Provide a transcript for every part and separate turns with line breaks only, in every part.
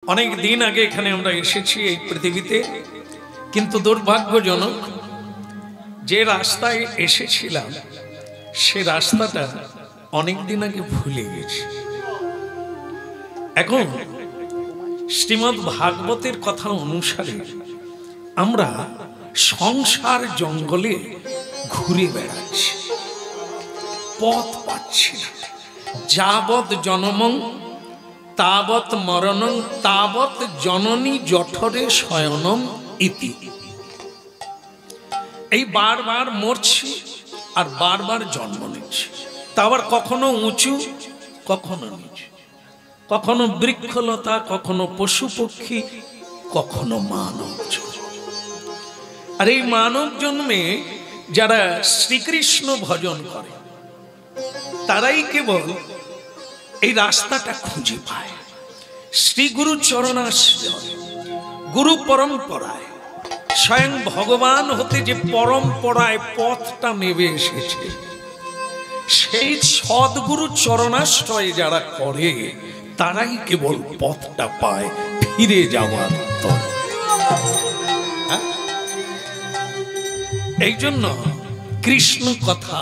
অনেক দিন আগে এখানে আমরা এসেছি এই পৃথিবীতে, কিন্তু দুর্ভাগ্যজনক যে রাস্তায় এসেছিলাম সে রাস্তাটা অনেক দিন আগে ভুলে গেছি। এখন শ্রীমদ্ ভাগবতের কথা অনুসারে আমরা সংসার জঙ্গলে ঘুরে বেড়াচ্ছি, পথ পাচ্ছি না। যাবৎ জনমং তাবৎ মরণং তাবৎ জননী জঠরে শয়নম ইতি। এই বারবার মরছি আর বারবার জন্ম নিচ্ছি, তা আবার কখনো উঁচু কখনো নিচু, কখনো বৃক্ষলতা কখনো পশু পক্ষী কখনো মানব জন্ম। আর এই মানব জন্মে যারা শ্রীকৃষ্ণ ভজন করে তারাই কেবল এই রাস্তাটা খুঁজে পায়। শ্রী গুরু চরণাশ্রয়, গুরু পরম্পরায় স্বয়ং ভগবান হতে যে পরম্পরায় পথটা নেমে এসেছে, সেই সদ্গুরু চরণাশ্রয় যারা করে তারাই কেবল পথটা পায় ফিরে যাওয়ার তরে। এই জন্য কৃষ্ণ কথা,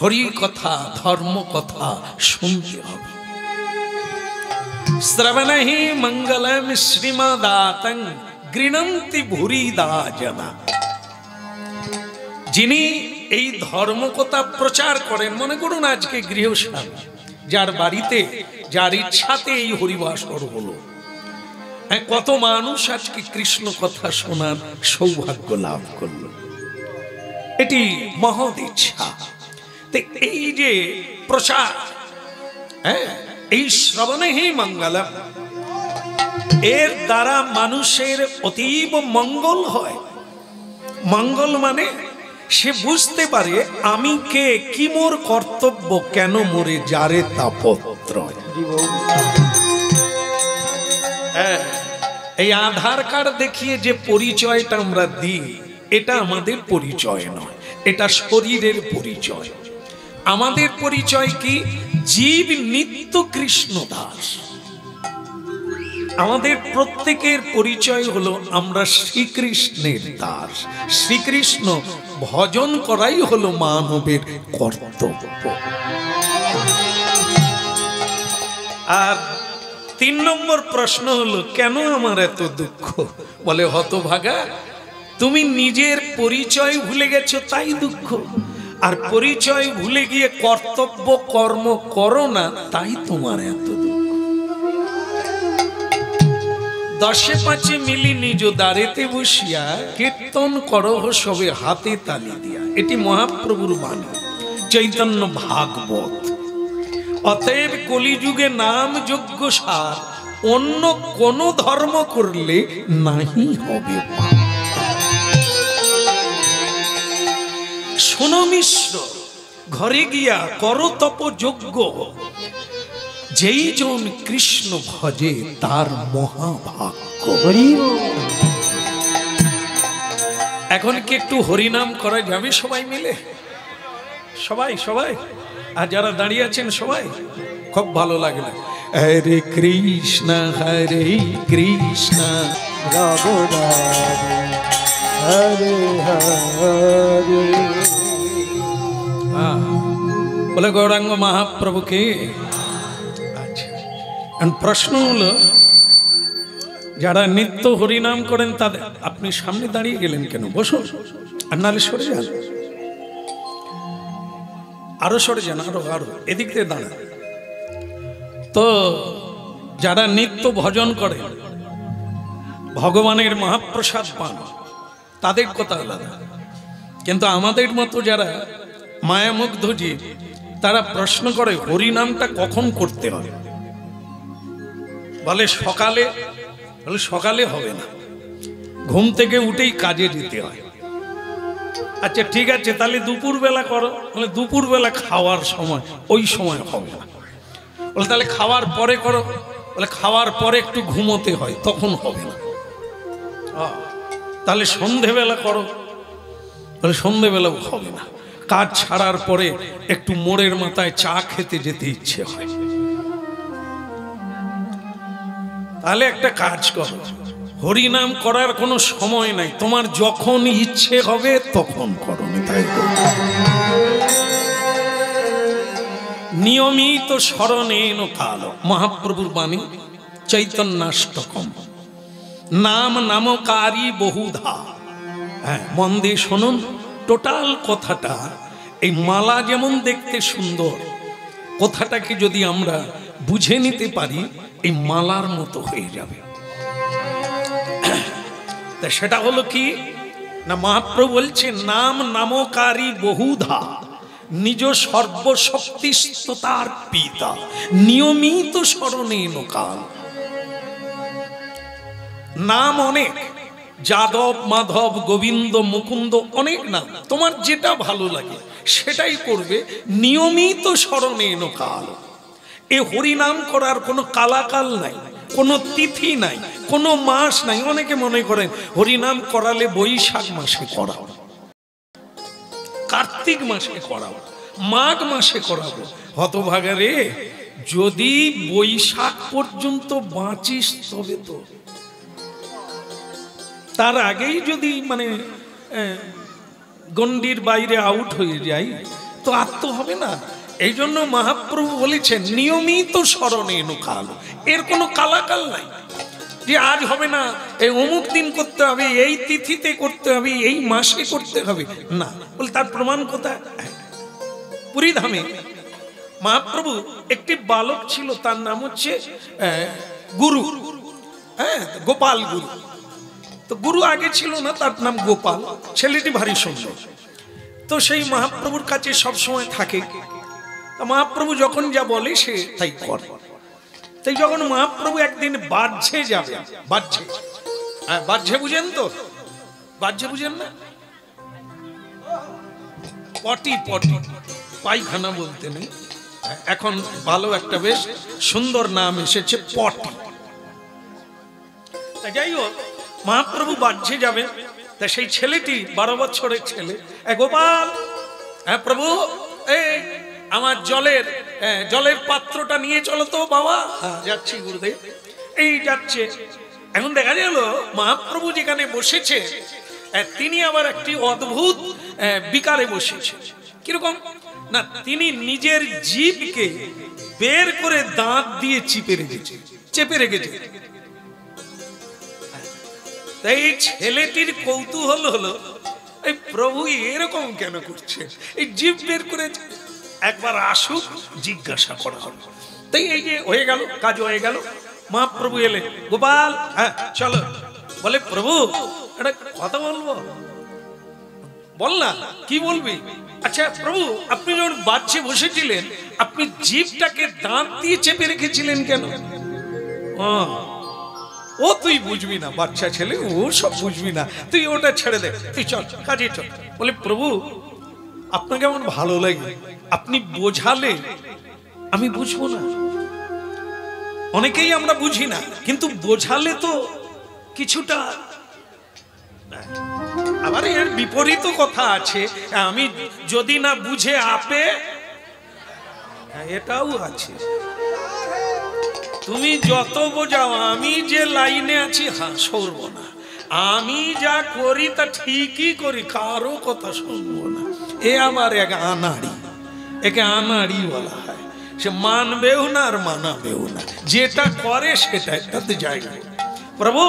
হরি কথা, ধর্ম কথা শুনতে হবে। শ্রবণহি মঙ্গলম শ্রীমদাতং গৃণন্তি ভুরিদা জনা। যিনি এই ধর্ম কথা প্রচার করেন, মনে করুন আজকে গৃহস্বামী যার বাড়িতে যার ইচ্ছাতে এই হরিবাসর হলো, কত মানুষ আজকে কৃষ্ণ কথা শোনার সৌভাগ্য লাভ করলো, এটি মহৎ ইচ্ছা। এই যে প্রচার, এই শ্রবণেহি মঙ্গলম, এর দ্বারা মানুষের অতীব মঙ্গল হয়। মঙ্গল মানে সে বুঝতে পারে আমি কে, কি মোর কর্তব্য, কেন মোরে যারে তাপত্র। এই আধার কার্ড দেখিয়ে যে পরিচয়টা আমরা দিই, এটা আমাদের পরিচয় নয়, এটা শরীরের পরিচয়। আমাদের পরিচয় কি? জীব নিত্য কৃষ্ণ দাস। আমাদের প্রত্যেকের পরিচয় হলো আমরা শ্রীকৃষ্ণের দাস। শ্রীকৃষ্ণ ভজন করাই হলো মানবের কর্তব্য। আর ৩ নম্বর প্রশ্ন হলো, কেন আমার এত দুঃখ? বলে, হতভাগা, তুমি নিজের পরিচয় ভুলে গেছো তাই দুঃখ, আর পরিচয় ভুলে গিয়ে কর্তব্য কর্ম করো না তাই তোমার এত দুঃখ। ১০ ৫ মিলি নিজ দ্বারেতে বসিয়া কীর্তন করহ সবে হাতে তালি দিয়া। এটি মহাপ্রভুর বাণী, চৈতন্য ভাগবত। অতএব কলিযুগে নাম যজ্ঞ সার, অন্য কোন ধর্ম করলে নাহি হবে। শোনো মিশ্র, ঘরে গিয়া করো তপ যজ্ঞ, যেই জন কৃষ্ণ ভজে তার মহাভাগ্য। এখন কি একটু হরিনাম করা যাবে সবাই মিলে? সবাই সবাই, আর যারা দাঁড়িয়ে আছেন সবাই, খুব ভালো লাগলো। হরে কৃষ্ণ হরে কৃষ্ণ রাম হরে হরে। বলে গৌরাঙ্গ মহাপ্রভুকে। আচ্ছা, প্রশ্ন হলো, যারা নিত্য হরিনাম করেন তাদের, আপনি সামনে দাঁড়িয়ে গেলেন কেন? বসুন, আর নাহলে সরে যান, আরো সরে যান, আরো আরো এদিক দিয়ে দাঁড়ান। তো যারা নিত্য ভজন করে, ভগবানের মহাপ্রসাদ পান, তাদের কথা আলাদা। কিন্তু আমাদের মতো যারা মায়ামুগ্ধ জীব, তারা প্রশ্ন করে হরিনামটা কখন করতে হবে? বলে সকালে। বলে সকালে হবে না, ঘুম থেকে উঠেই কাজে যেতে হয়। আচ্ছা ঠিক আছে, তাহলে দুপুর বেলা করো। বলে দুপুর বেলা খাওয়ার সময়, ওই সময় হবে না। বলে তাহলে খাওয়ার পরে করো। বলে খাওয়ার পরে একটু ঘুমোতে হয়, তখন হবে না। তাহলে সন্ধেবেলা করো। বলে সন্ধেবেলাও হবে না, কাজ ছাড়ার পরে একটু মোড়ের মাথায় চা খেতে যেতে ইচ্ছে হয়। তাহলে একটা কাজ করো, হরিনাম করার কোনো সময় নাই, তোমার যখন ইচ্ছে হবে তখন করো। তাই নিয়মিত স্মরণেন কাল, মহাপ্রভুর বাণী চৈতন্যাষ্টকম। নাম নামকারী বহুধা। হ্যাঁ, মন দিয়ে শুনুন, টোটাল কথাটা এই মালা যেমন দেখতে সুন্দর, কথাটাকে যদি আমরা বুঝে নিতে পারি এই মালার মতো হয়ে যাবে। তা সেটা হলো কি না, মহাপ্রভু বলছেন নাম নামকারী বহুধা, নিজ সর্বশক্তিস্ততার পিতা, নিয়মিত স্মরণেন কাল। নাম অনেক, যাদব, মাধব, গোবিন্দ, মুকুন্দ, অনেক নাম, তোমার যেটা ভালো লাগে সেটাই করবে, নিয়মিত স্মরণেন কাল। এ হরিনাম করার কোনো কালাকাল নাই, কোনো তিথি নাই, কোনো মাস নাই। অনেকে মনে করেন হরিনাম করালে বৈশাখ মাসে করাও, কার্তিক মাসে করাও, মাঘ মাসে করাবো। হতভাগা রে, যদি বৈশাখ পর্যন্ত বাঁচিস তবে তো, তার আগেই যদি মানে গণ্ডির বাইরে আউট হয়ে যায় তো আর তো হবে না। এই জন্য মহাপ্রভু বলেছেন নিয়মিত স্মরণেন কাল। এর কোনো কালাকাল নাই যে আজ হবে না, এই অমুক দিন করতে হবে, এই তিথিতে করতে হবে, এই মাসে করতে হবে না। বলে তার প্রমাণ কোথায়? পুরীধামে মহাপ্রভু একটি বালক ছিল, তার নাম হচ্ছে গুরু, হ্যাঁ, গোপাল গুরু। তো গুরু আগে ছিল না, তার নাম গোপাল। ছেলেটি ভারী সুন্দর, তো সেই মহাপ্রভুর কাছে সবসময় থাকে। মহাপ্রভু যখন যা বলে সে তাই করে। তাই যখন মহাপ্রভু একদিন বাহ্যে যাবে, বাহ্যে, হ্যাঁ বাহ্যে বুঝেন তো? বাহ্যে বুঝেন না? পটি, পটি, পায়খানা বলতে নেই, এখন ভালো একটা বেশ সুন্দর নাম এসেছে পটি। যাই হোক, মহাপ্রভু বাহ্যে যাবে। তা সেই ছেলেটি 12 বছরের ছেলে, গোপাল, হ্যাঁ প্রভু, এই আমার জলের পাত্রটা নিয়ে চলো তো বাবা। যাচ্ছি গুরুদেব। এই যাচ্ছে। এখন দেখা গেল মহাপ্রভু যেখানে বসেছে তিনি আবার একটি অদ্ভুত বিকারে বসেছে। কিরকম না, তিনি নিজের জিভকে বের করে দাঁত দিয়ে চেপে রেখেছে। তাই এই ছেলেটির কৌতূহল হলো, এই প্রভু এরকম কেন করছে, এই জিভ বের করে, একবার আসুক জিজ্ঞাসা করা হবে। তাই এই যে হয়ে গেল, কাজ হয়ে গেল। মহাপ্রভু এলে, গোপাল, হ্যাঁ চলো। বলে প্রভু একটা কথা বলবো। বল না, কি বলবি? আচ্ছা প্রভু, আপনি যখন বাচ্চে বসেছিলেন আপনি জিভটাকে দাঁত দিয়ে চেপে রেখেছিলেন কেন? ও তুই বুঝবি না, বাচ্চা ছেলে, ও সব বুঝবি না, তুই ওটা ছেড়ে দে, তুই চল কাজে চল। বলে প্রভু আপনাকে আমার ভালো লাগে, আপনি বোঝালে আমি বুঝবো না। অনেকেই আমরা বুঝি না, কিন্তু বোঝালে তো কিছুটা। আবার এর বিপরীত কথা আছে, আমি যদি না বুঝে আপে, এটাও আছে। তুমি যত বোঝাও, আমি যে লাইনে আছি হ্যাঁ সরবো না, আমি যা করি তা ঠিকই করি, কারো কথা শুনবো না। এ আমার এক আনাড়ি, একে আনাড়ি বলা হয়। সে মানবেও না আর মানাবেও না, যেটা করে সেটা তাতে যায় না। প্রভু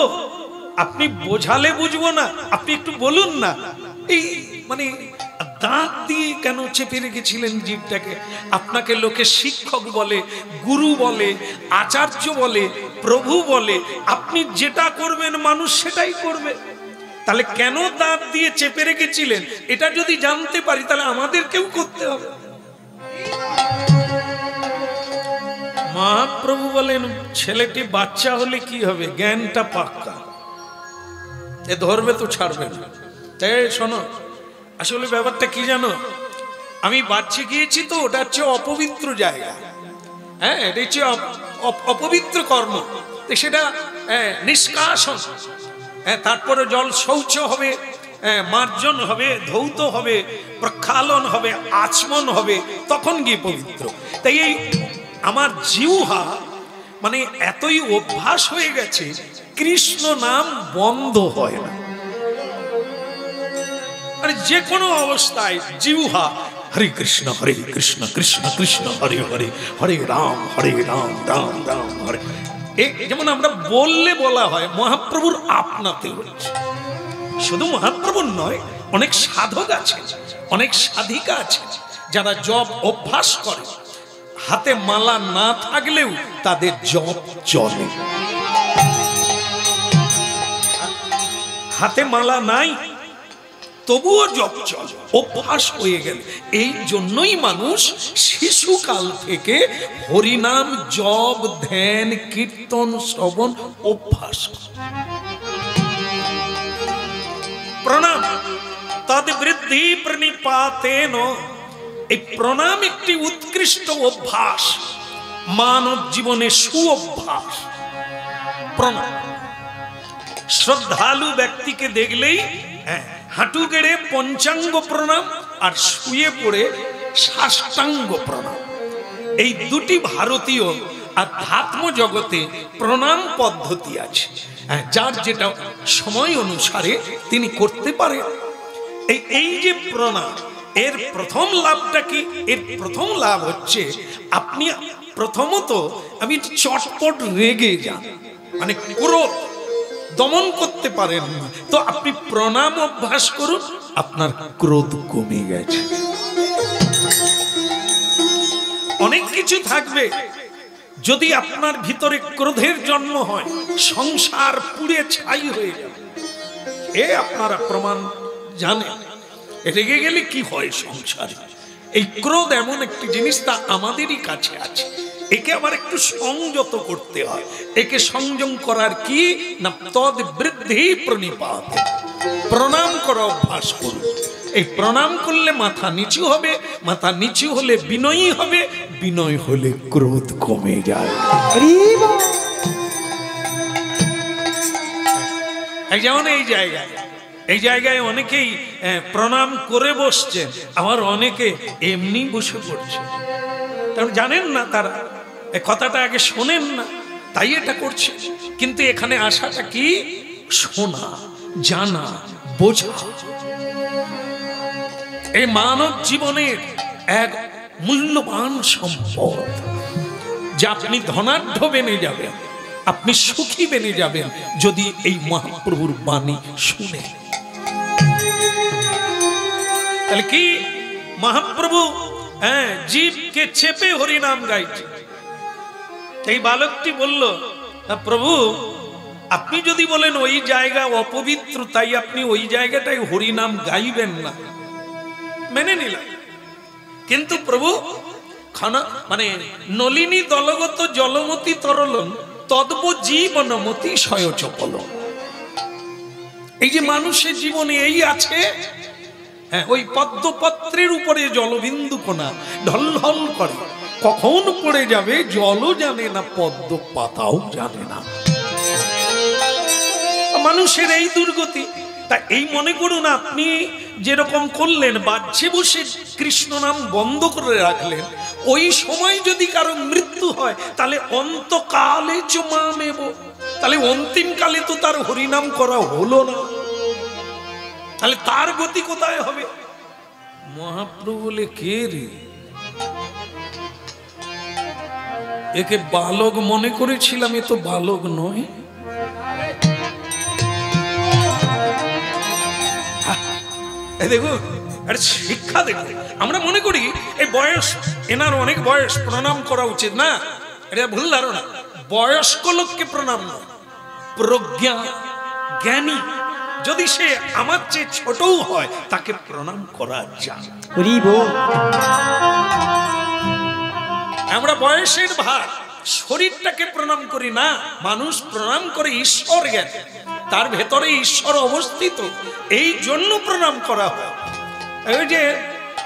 আপনি বোঝালে বুঝবো না, আপনি একটু বলুন না। এই মানে দাঁত দিয়ে কেন চেপে রেখেছিলেন জিভটাকে? আপনাকে লোকে শিক্ষক বলে, গুরু বলে, আচার্য বলে, প্রভু বলে, আপনি যেটা করবেন মানুষ সেটাই করবে। তাহলে কেন দাঁত দিয়ে চেপে রেখেছিলেন এটা যদি জানতে পারি তাহলে আমাদেরকেও করতে হবে। মহাপ্রভু বলেন ছেলেটি বাচ্চা হলে কি হবে, জ্ঞানটা পাক্কা, এ ধরবে তো ছাড়বে না। তাই শোনো, আসলে ব্যাপারটা কি জানো, আমি বাচ্চা গিয়েছি তো, ওটা হচ্ছে অপবিত্র জায়গা, হ্যাঁ এটা হচ্ছে অপবিত্র কর্ম, সেটা নিষ্কাশন, তারপরে জল শৌচ হবে, মার্জন হবে, ধৌত হবে, প্রক্ষালন হবে, আচমন হবে, তখন গিয়ে পবিত্র। তাই এই আমার জিহ্বা মানে এতই অভ্যাস হয়ে গেছে, কৃষ্ণ নাম বন্ধ হয় না। মানে যে কোনো অবস্থায় জিহ্বা হরে কৃষ্ণ কৃষ্ণ কৃষ্ণ হরে হরে, হরে রাম রাম রাম হরে। যেমন আমরা বললে বলা হয় মহাপ্রভুর আপনাতে হচ্ছে। শুধু মহাপ্রভুর নয়, অনেক সাধক আছে, অনেক সাধিকা আছে যারা জপ অভ্যাস করে, হাতে মালা না থাকলেও তাদের জপ চলে। হাতে মালা নাই তবুও জপ চলে, অভ্যাস হয়ে গেল। এই জন্যই মানুষ শিশুকাল থেকে হরিনাম জপ ধ্যান কীর্তন শ্রবণ অভ্যাস করে। প্রণাম তদ বৃদ্ধি প্রণিপাতেন, এই প্রণাম একটি উৎকৃষ্ট অভ্যাস, মানব জীবনে সুঅভ্যাস। প্রণাম শ্রদ্ধালু ব্যক্তিকে দেখলেই হাঁটু গেড়ে পঞ্চাঙ্গ প্রণাম আর শুয়ে পড়ে সাষ্টাঙ্গ প্রণাম, এই দুটি ভারতীয় আধ্যাত্ম জগতে প্রণাম পদ্ধতি আছে। যার যেটা সময় অনুসারে তিনি করতে পারেন। এই যে প্রণাম, এর প্রথম লাভটা কি? এর প্রথম লাভ হচ্ছে আপনি প্রথমত আমি চটপট রেগে যান, মানে ক্রোধ দমন করতে পারেন না, তো আপনি প্রণাম অভ্যাস করুন, আপনার ক্রোধ কমে গেছে। অনেক কিছু থাকবে, যদি আপনার ভিতরে ক্রোধের জন্ম হয় সংসার পুড়ে ছাই হয়ে যাবে। আপনারা প্রমাণ জানেন, রেগে গেলে কি হয় সংসারে। এই ক্রোধ এমন একটি জিনিস, তা আমাদেরই কাছে আছে, একে আবার একটু সংযত করতে হয়। একে সংযম করার কি না, তদ বৃদ্ধি প্রণিপাত, প্রণাম করা অভ্যাস করুন। এই প্রণাম করলে মাথা নিচু হবে, মাথা নিচু হলে বিনয়ী হবে, বিনয় হলে ক্রোধ কমে যায়। যেমন এই জায়গায় অনেকেই প্রণাম করে বসছেন, আবার অনেকে এমনি বসে পড়ছে। কারণ জানেন না, তারা কথাটা আগে শোনেন না, তাই এটা করছে। কিন্তু এখানে আসাটা কি? শোনা, জানা, বোঝা। এই মানব জীবনের এক মূল্যবান সম্পদ, যা আপনি ধনাঢ্য বেনে যাবেন, আপনি সুখী বেনে যাবেন যদি এই মহাপ্রভুর বাণী শুনে। তাহলে কি মহাপ্রভু জীবকে চেপে হরিনাম গাইছে। এই বালকটি বলল, প্রভু আপনি যদি বলেন ওই জায়গা অপবিত্র, তাই আপনি ওই জায়গাটায় হরিনাম গাইবেন না, মেনে নিলাম। কিন্তু প্রভু মানে নলিনী দলগত জলমতি তরলন তদ্ব জীবনমতি সয়চপল। এই যে মানুষের জীবনে এই আছে, ওই পদ্মপত্রের উপরে জলবিন্দু কোনা ঢলঢল করে, কখন পড়ে যাবে জলও জানে না, পদ্ম পাতাও জানে না। মানুষের এই দুর্গতি। তা এই মনে করুন, আপনি যেরকম করলেন, বাহ্যে বসে কৃষ্ণ নাম বন্ধ করে রাখলেন, ওই সময় যদি কারো মৃত্যু হয়, তাহলে অন্তকালে চমামেব, তাহলে অন্তিম কালে তো তার হরিনাম করা হলো না, তাহলে তার গতি কোথায় হবে? মহাপ্রভু বলে, কে রে, একে বালক মনে করেছিলাম, এ তো বালক নয়। দেখুন, শিক্ষা দেখুন। আমরা মনে করি এই বয়স, এনার অনেক বয়স, প্রণাম করা উচিত না, এটা ভুল ধারণা। বয়স্ক লোককে প্রণাম নয়, প্রজ্ঞা জ্ঞানী যদি সে আমার চেয়ে ছোটও হয়, তাকে প্রণাম করা যায়। আমরা বয়সের ভার শরীরটাকে প্রণাম করি না, মানুষ প্রণাম করে ঈশ্বর জ্ঞান, তার ভেতরে ঈশ্বর অবস্থিত, এই জন্য প্রণাম করা হয়। ওই যে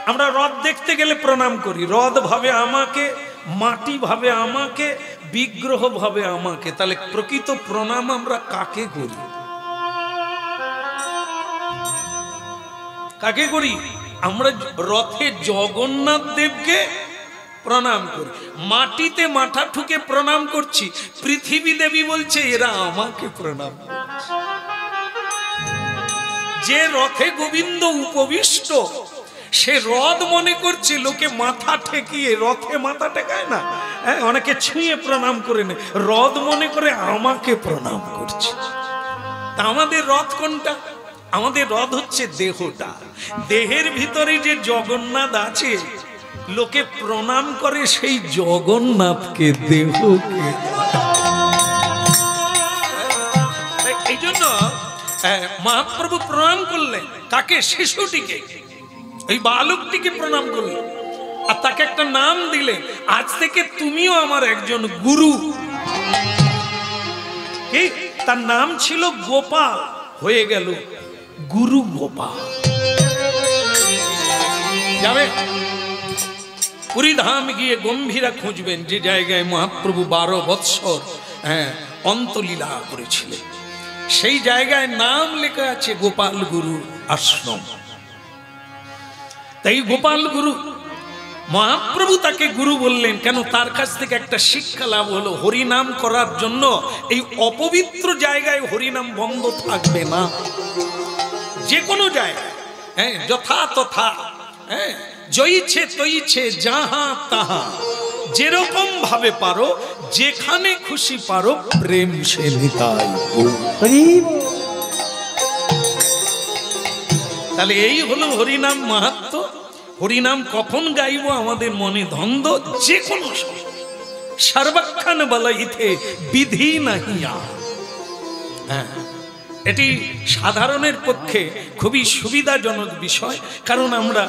আমরা হ্রদ দেখতে গেলে প্রণাম করি, হ্রদ ভাবে আমাকে, মাটি ভাবে আমাকে, বিগ্রহ ভাবে আমাকে, তাহলে প্রকৃত প্রণাম আমরা কাকে করি? কাকে করি? আমরা রথে জগন্নাথ দেবকে প্রণাম করি, মাটিতে মাথা ঠুকে প্রণাম করছি, পৃথিবী দেবী বলছে এরা আমাকে প্রণাম। যে রথে গোবিন্দ উপবিষ্ট সে রথ মনে করছে লোকে মাথা ঠেকিয়ে, রথে মাথা টেকায় না, হ্যাঁ, অনেকে ছুঁয়ে প্রণাম করে নেয়, রথ মনে করে আমাকে প্রণাম করছে। তা আমাদের রথ কোনটা? আমাদের রথ হচ্ছে দেহটা। দেহের ভিতরে যে জগন্নাথ আছে, লোকে প্রণাম করে সেই জগন্নাথকে, দেহকে। এই জন্য মহাপ্রভু প্রণাম করলেন তাকে, শিশুটিকে, এই বালকটিকে প্রণাম করলেন, আর তাকে একটা নাম দিলেন, আজ থেকে তুমিও আমার একজন গুরু। কি তার নাম ছিল? গোপাল। হয়ে গেল গুরু গোপাল। যাবে পুরী ধাম গিয়ে গম্ভীরা খুঁজবেন, যে জায়গায় মহাপ্রভু 12 বৎসর অন্তলীলা করেছিলেন, সেই জায়গায় নাম লেখা আছে গোপাল গুরু আশ্রম। তাই গোপাল গুরু, মহাপ্রভু তাকে গুরু বললেন কেন? তার কাছ থেকে একটা শিক্ষা লাভ হলো, হরিনাম করার জন্য এই অপবিত্র জায়গায় হরিনাম বন্ধ থাকবে না। যে কোনো জায়গায়, হ্যাঁ, যথা তথা, হ্যাঁ, জইছে তইছে যাহা তাহা, যেরকম ভাবে পারো, যেখানে খুশি পারো, প্রেম সে নিতাই। তাহলে এই হলো হরিনাম মাহাত্ম্য। হরিনাম কখন গাইব আমাদের মনে দ্বন্দ্ব, যে কোনো সময়। সর্বক্ষণ বলাইতে বিধি নাহিয়া। হ্যাঁ, এটি সাধারণের পক্ষে খুবই সুবিধাজনক বিষয়, কারণ আমরা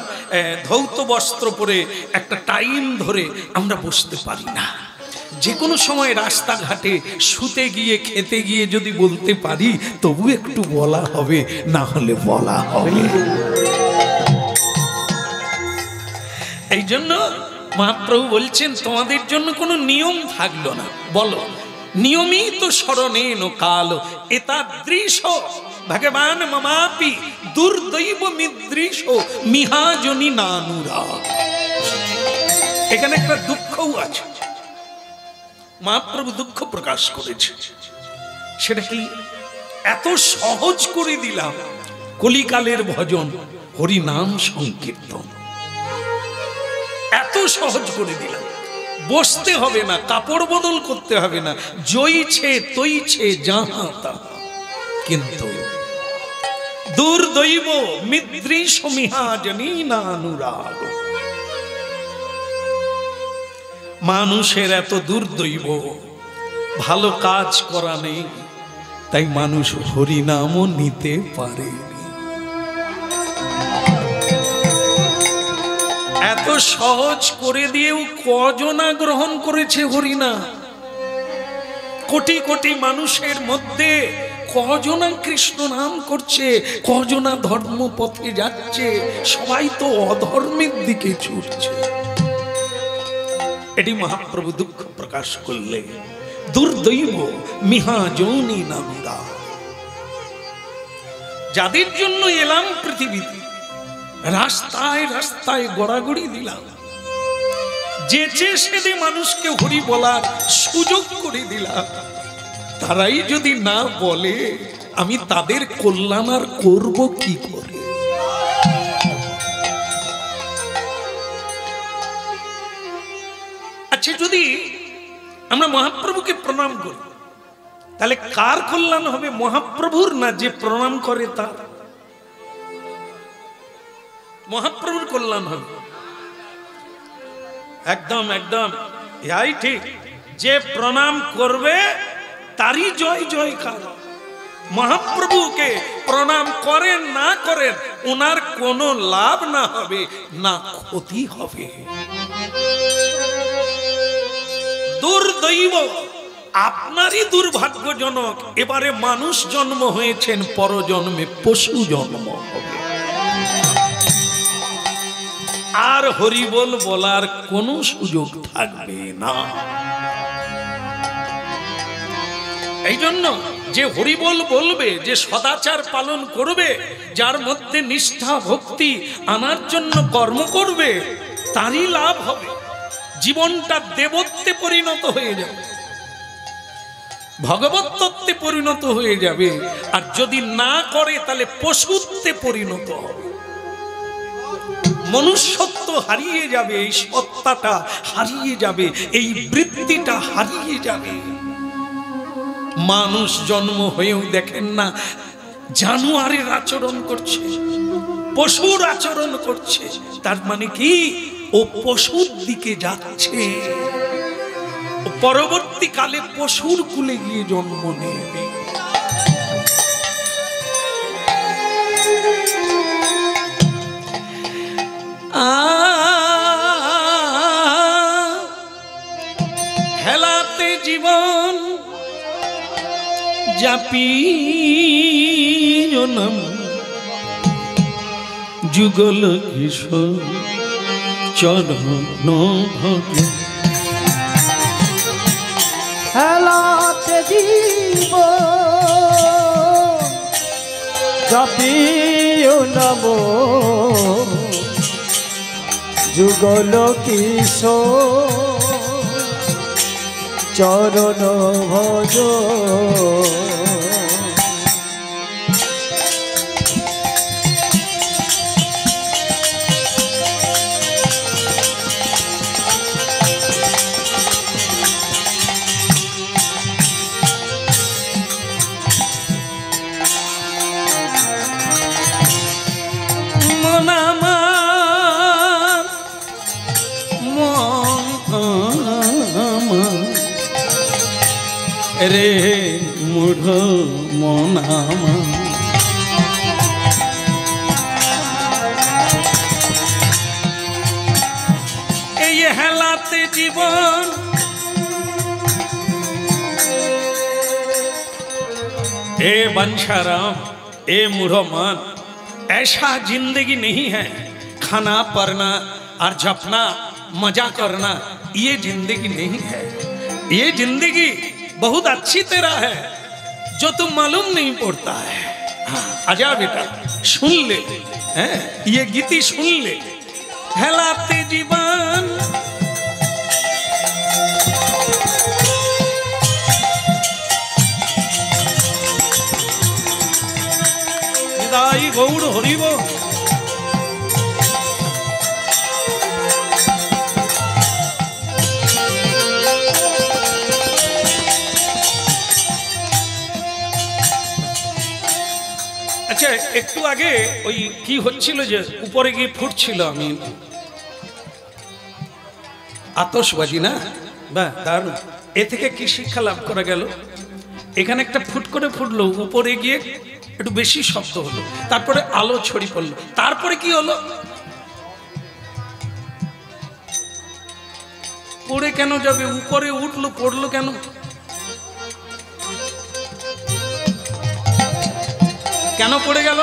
ধৌত বস্ত্র পরে একটা টাইম ধরে আমরা বসতে পারি না। যে কোনো সময় রাস্তাঘাটে শুতে গিয়ে, খেতে গিয়ে যদি বলতে পারি, তবু একটু বলা হবে, না হলে বলা হবে। এই জন্য মহাপ্রভু বলছেন তোমাদের জন্য কোনো নিয়ম থাকলো না। বলো নিয়মিত স্মরণেন কাল এতাদৃশ ভগবান মমাপি দুর্দৈব মিদৃশ মিহাজনী নানুরাগ। এখানে একটা দুঃখও আছে, মহাপ্রভু দুঃখ প্রকাশ করেছে। সেটা কি? এত সহজ করে দিলাম কলিকালের ভজন, হরিনাম সংকীর্তন, এত সহজ করে দিলাম, বসতে হবে না, কাপড় বদল করতে হবে না, জইছে তইছে যাহা তাহা। কিন্তু দুর্দৈব মিদৃশ মিহাজনী নানুরাগ, মানুষের এত দুর্দৈব, ভালো কাজ করা নেই, তাই মানুষ হরিনামও নিতে পারে। এত সহজ করে দিয়েও কজনা গ্রহণ করেছে হরিনাম? কোটি কোটি মানুষের মধ্যে কজনা কৃষ্ণ নাম করছে, কজনা ধর্ম পথে যাচ্ছে, সবাই তো অধর্মের দিকে ছুটছে। এটি মহাপ্রভু দুঃখ প্রকাশ করলে, দুর্দৈব মিহাজনী নানুরাগ। যাদের জন্য এলাম পৃথিবীতে, রাস্তায় রাস্তায় গড়াগড়ি দিলাম, যেচে সেদে মানুষকে হরি বলার সুযোগ করে দিলাম, তারাই যদি না বলে, আমি তাদের কল্যাণ আর করব কি করে? আচ্ছা, যদি আমরা মহাপ্রভুকে প্রণাম করি, তাহলে কার কল্যাণ হবে? মহাপ্রভুর না যে প্রণাম করে তার? মহাপ্রভুর কল্যাণ হবে। একদম একদম এই ঠিক। যে প্রণাম করবে তারই জয় জয়কার। মহাপ্রভুকে প্রণাম করেন না করেন, ওনার কোনো লাভ না হবে না ক্ষতি হবে। দুর্দৈব, আপনারই দুর্ভাগ্যজনক, এবারে মানুষ জন্ম হয়েছেন, পরজন্মে পশু জন্ম হবে। আর হরিবোল বলার কোনো সুযোগ থাকবে না। এই জন্য যে হরিবোল বলবে, যে সদাচার পালন করবে, যার মধ্যে নিষ্ঠা ভক্তি আনার জন্য কর্ম করবে, তারই লাভ হবে। জীবনটা দেবত্বে পরিণত হয়ে যাবে, ভগবত তত্ত্বে পরিণত হয়ে যাবে। আর যদি না করে তাহলে পশুত্বে পরিণত হবে, মনুষ্যত্ব হারিয়ে যাবে, এই সত্তাটা হারিয়ে যাবে, এই বৃত্তিটা হারিয়ে যাবে। মানুষ জন্ম হয়েও দেখেন না জানোয়ারের আচরণ করছে, পশুর আচরণ করছে, তার মানে কি ও পশুর দিকে যাচ্ছে, পরবর্তীকালে পশুর কুলে গিয়ে জন্ম নেবে। হেলাতে জীবন জাপি নাম যুগল কিশোর চরণ ভজ।
হেলাতে জীবন জাপি নাম যুগল কিশোর চরণ ভজ।
রে মূঢ় মনামা এই হেলাতে জীবন ए बंशाराम ए मूढ़मान ऐसा जिंदगी नहीं है खाना पढ़ना और जपना मजा करना, ये जिंदगी नहीं है। ये जिंदगी बहुत अच्छी तरह है जो तुम मालूम नहीं पड़ता है। हाँ, आजा बेटा सुन ले, हैं ये गीति सुन ले। हेलाते जीवन दाई गौड़ हरिब আচ্ছা একটু আগে ওই কি হচ্ছিল যে উপরে গিয়ে ফুটছিল, আমি আতশবাজি না বা দারুণ। এ থেকে কি শিক্ষা লাভ করা গেল? এখানে একটা ফুট করে ফুটলো, উপরে গিয়ে একটু বেশি শব্দ হলো, তারপরে আলো ছড়িয়ে পড়লো, তারপরে কি হলো? পড়ে কেন যাবে? উপরে উঠলো, পড়লো কেন? কেন পড়ে গেল?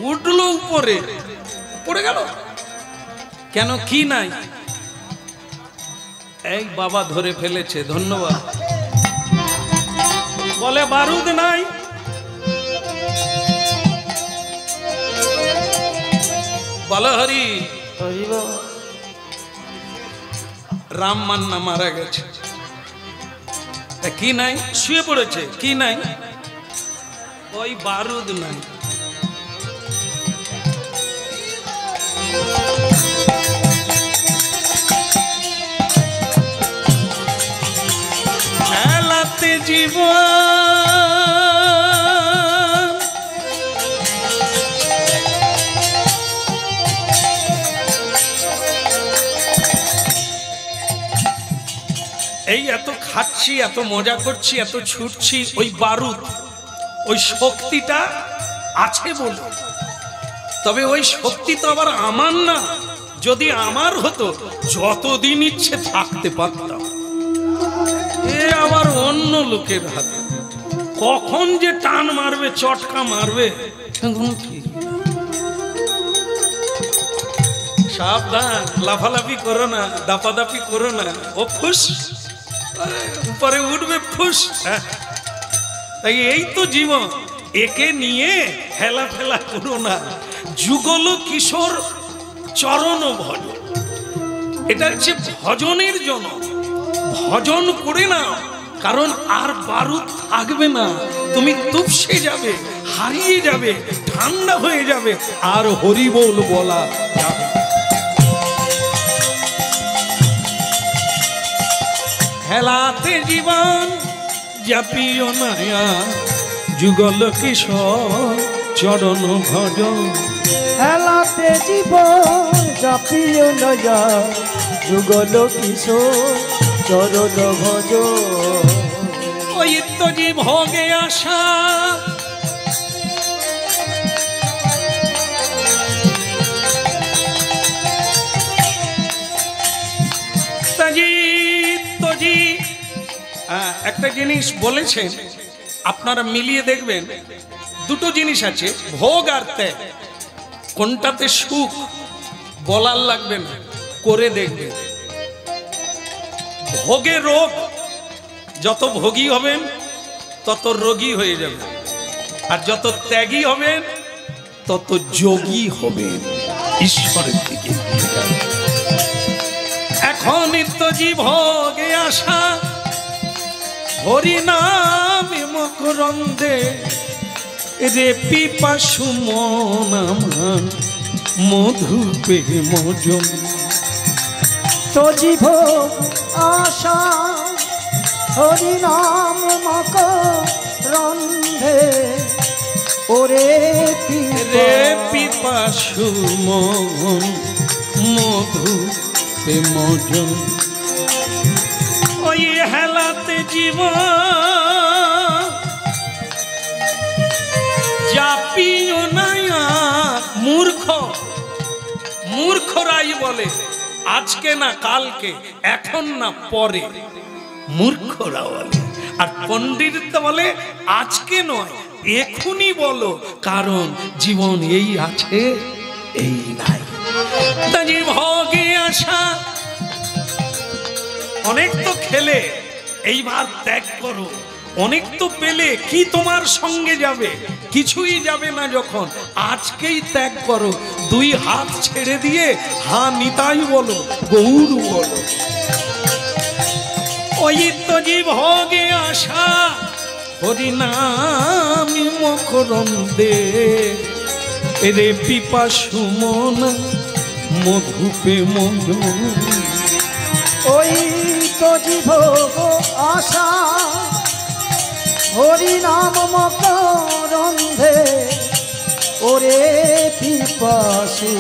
উঠলো উপরে, পড়ে গেল কেন? কি নাই? এই বাবা ধরে ফেলেছে, ধন্যবাদ। বলে বারুদ নাই। বলো হরি। রাম মান্না মারা গেছে, কি নাই? শুয়ে পড়েছে, কি নাই? ওই বারুদ নাই। হেলাতে জীবন এই এত খাচ্ছি, এত মজা করছি, এত ছুটছি, ওই বারুদ, ওই শক্তিটা আছে বলে। তবে ওই শক্তি তো আবার আমার না। যদি আমার হতো যতদিন ইচ্ছে থাকতে পারতাম। এ আবার অন্য লোকের হাতে, কখন যে টান মারবে, চটকা মারবে, সাবধান। লাফালাফি করো না, দাপাদাপি করো না, ও ফুস উপরে উঠবে, ফুস। তাই এই তো জীবন, একে নিয়ে হেলা ফেলা করো না। যুগল কিশোর চরণ ভজ। এটা হচ্ছে ভজনের জন্য। ভজন করে না, কারণ আর বারুদ থাকবে না, তুমি তুপসে যাবে, হারিয়ে যাবে, ঠান্ডা হয়ে যাবে, আর হরি বল বলা যাবে। খেলাতে জীবন জাপিও নায়া, যুগল কিশোর চরণ ভজন।
খেলাতে জীবন জাপিও নয়া, যুগল কিশোর চরণ ভজন।
ওই তো যে ভোগে আসা একটা জিনিস বলেছেন, আপনারা মিলিয়ে দেখবেন, দুটো জিনিস আছে, ভোগ আর ত্যাগ। কোনটাতে সুখ বলার লাগবে না, করে দেখবেন। ভোগে রোগ, যত ভোগী হবেন তত রোগী হয়ে যাবে, আর যত ত্যাগী হবেন তত যোগী হবেন, ঈশ্বরের দিকে। এখন নিত্যজি ভোগে আসা, হরি নামে মকরন্দে, রে পিপাসু মন আমার মধু পেয়ে মজন।
তো জীব আশা হরি নাম মকরন্দে, ওরে
রে পিপাসু মন মধু পেয়ে মজন। ওই হেলাতে জীবন জাপিও নায়া, মূর্খ। মূর্খরাই বলে আজকে না কালকে, এখন না পরে, মূর্খরা বলে। আর পণ্ডিত বলে আজকে নয় এখনই বলো, কারণ জীবন এই আছে এই নাই। তাই ভোগে আসা, অনেক তো খেলে, এইবার ত্যাগ করো। অনেক তো পেলে, কি তোমার সঙ্গে যাবে? কিছুই যাবে না। যখন আজকেই ত্যাগ করো, দুই হাত ছেড়ে দিয়ে হা নিতাই বলো, গৌর বলো। ওই তো যে ভোগে আসা, হরি নাম মকরন্দে, রে পিপাসু মন মধুপে মজন।
ওই তো জীব আশা হরি নাম মকরন্দে, ওরে পিপাসু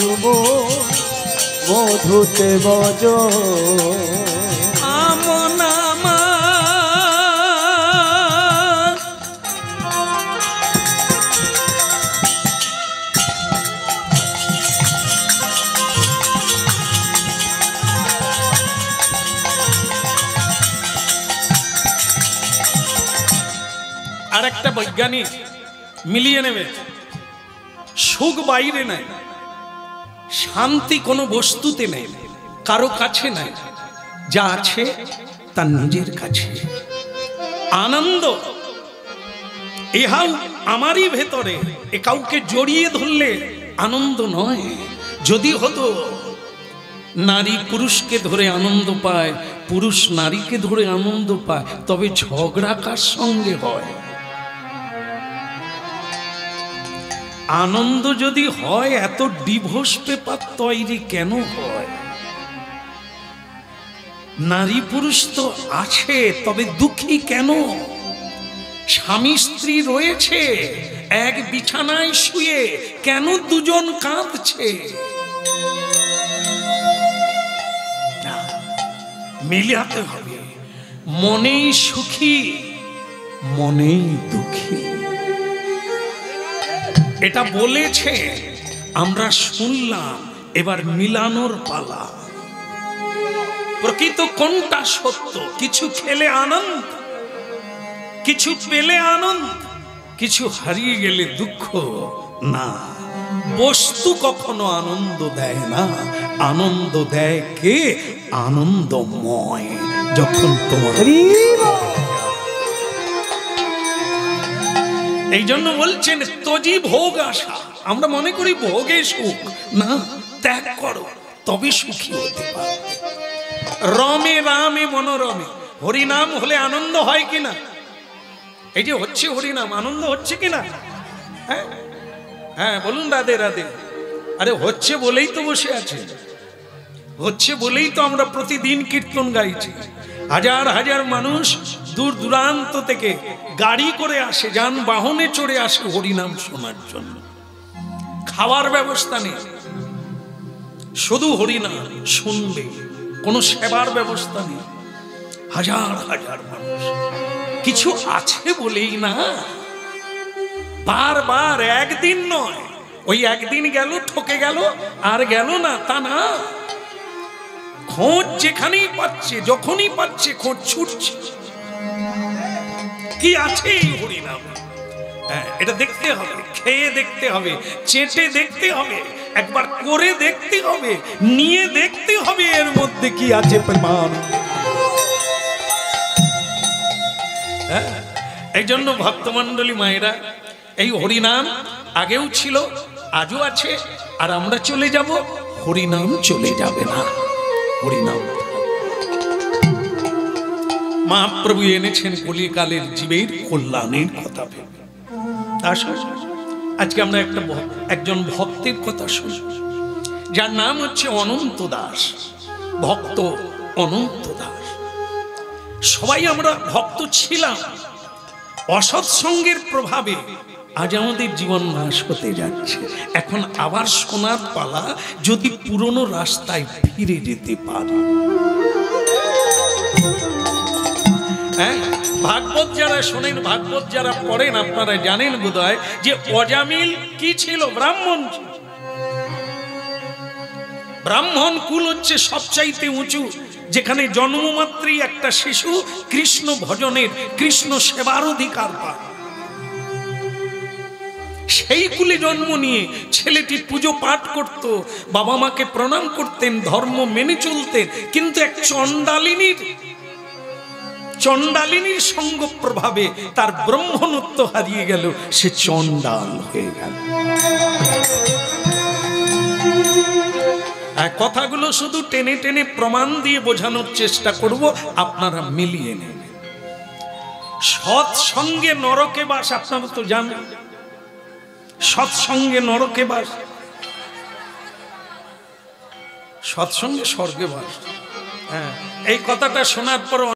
মধুতে ভজন।
আমন আমার আর একটা বৈজ্ঞানিক মিলিয়ে নেবে, সুখ বাইরে নাই, শান্তি কোনো বস্তুতে নেই, কারো কাছে নাই, যা আছে তার নিজের কাছে। আনন্দ ইহাও আমারই ভেতরে, এ কাউকে জড়িয়ে ধরলে আনন্দ নয়। যদি হতো নারী পুরুষকে ধরে আনন্দ পায়, পুরুষ নারীকে ধরে আনন্দ পায়, তবে ঝগড়া কার সঙ্গে হয়? আনন্দ যদি হয়, এত ডিভোর্স পেপার তৈরি কেন হয়? নারী পুরুষ তো আছে, তবে দুঃখী কেন? স্বামী স্ত্রী রয়েছে এক বিছানায় শুয়ে, কেন দুজন কাঁদছে? মিলাতে হবে, মনেই সুখী মনেই দুঃখী, এটা বলেছে, আমরা শুনলাম, এবার মিলানোর পালা। প্রকৃত কোনটা সত্য? কিছু খেলে আনন্দ, কিছু পেলে আনন্দ, কিছু হারিয়ে গেলে দুঃখ না। বস্তু কখনো আনন্দ দেয় না, আনন্দ দেয় কে? আনন্দময়। যখন তোমার, এই জন্য বলছেন তজি ভোগ আসা। আমরা মনে করি ভোগে সুখ, না, ত্যাগ করো তবে সুখী হতে পারবে। রমে রামে মনোরমে। হরিনাম হলে আনন্দ হয় কিনা? এই যে হচ্ছে হরিনাম, আনন্দ হচ্ছে কিনা? হ্যাঁ হ্যাঁ বলুন রাধে রাধে। আরে হচ্ছে বলেই তো বসে আছে, হচ্ছে বলেই তো আমরা প্রতিদিন কীর্তন গাইছি। হাজার হাজার মানুষ দূর দূরান্ত থেকে গাড়ি করে আসে, যানবাহনে চড়ে আসে হরিনাম শোনার জন্য। খাওয়ার ব্যবস্থা নেই, শুধু হরিনাম শুনবে, কোনো সেবার ব্যবস্থা নেই। হাজার হাজার মানুষ, কিছু আছে বলেই না বারবার, একদিন নয়, ওই একদিন গেল ঠকে গেল আর গেল না তা না, খোঁজ যেখানেই পাচ্ছে যখনই পাচ্ছে খোঁজ ছুটছে। কি আছে এই হরিনাম? হ্যাঁ, এটা দেখতে হবে, খেয়ে দেখতে হবে, চেটে দেখতে হবে, একবার করে দেখতে হবে, নিয়ে দেখতে হবে এর মধ্যে কি আছে প্রমাণ। হ্যাঁ, এই জন্য ভক্তমণ্ডলী মায়েরা, এই হরিনাম আগেও ছিল, আজও আছে, আর আমরা চলে যাব, হরিনাম চলে যাবে না। হরিনাম মহাপ্রভু এনেছেন কলিকালের জীবের কল্যাণের কথা ভেবে। আজকে আমরা একজন ভক্তের কথা শুনি, যার নাম হচ্ছে অনন্ত দাস, ভক্ত অনন্ত দাস। সবাই আমরা ভক্ত ছিলাম, অসৎসঙ্গের প্রভাবে আজ আমাদের জীবন নাশ হতে যাচ্ছে। এখন আবার সোনার পালা, যদি পুরনো রাস্তায় ফিরে যেতে পারি। হ্যাঁ, ভাগবত যারা শোনেন, ভাগবত যারা পড়েন, আপনারা জানেন বোধহয় যে অজামিল কি ছিল? ব্রাহ্মণ। ব্রাহ্মণ কুল হচ্ছে সবচাইতে উঁচু, যেখানে জন্মমাত্রই একটা শিশু কৃষ্ণ ভজনের, কৃষ্ণ সেবার অধিকার পায়। সেই কুলে জন্ম নিয়ে ছেলেটি পুজো পাঠ করত, বাবা মাকে প্রণাম করতেন, ধর্ম মেনে চলতেন, কিন্তু এক চণ্ডালিনীর সঙ্গ প্রভাবে তার ব্রহ্মণত্ব হারিয়ে গেল, সে চণ্ডাল হয়ে গেল। কথাগুলো শুধু টেনে টেনে প্রমাণ দিয়ে বোঝানোর চেষ্টা করব, আপনারা মিলিয়ে নেবেন। সৎসঙ্গে নরকে বাস, আপনারা তো জানেন, সৎসঙ্গে নরকে বাস, সৎসঙ্গে স্বর্গে বাস। হ্যাঁ, এই কথাটা শোনার পর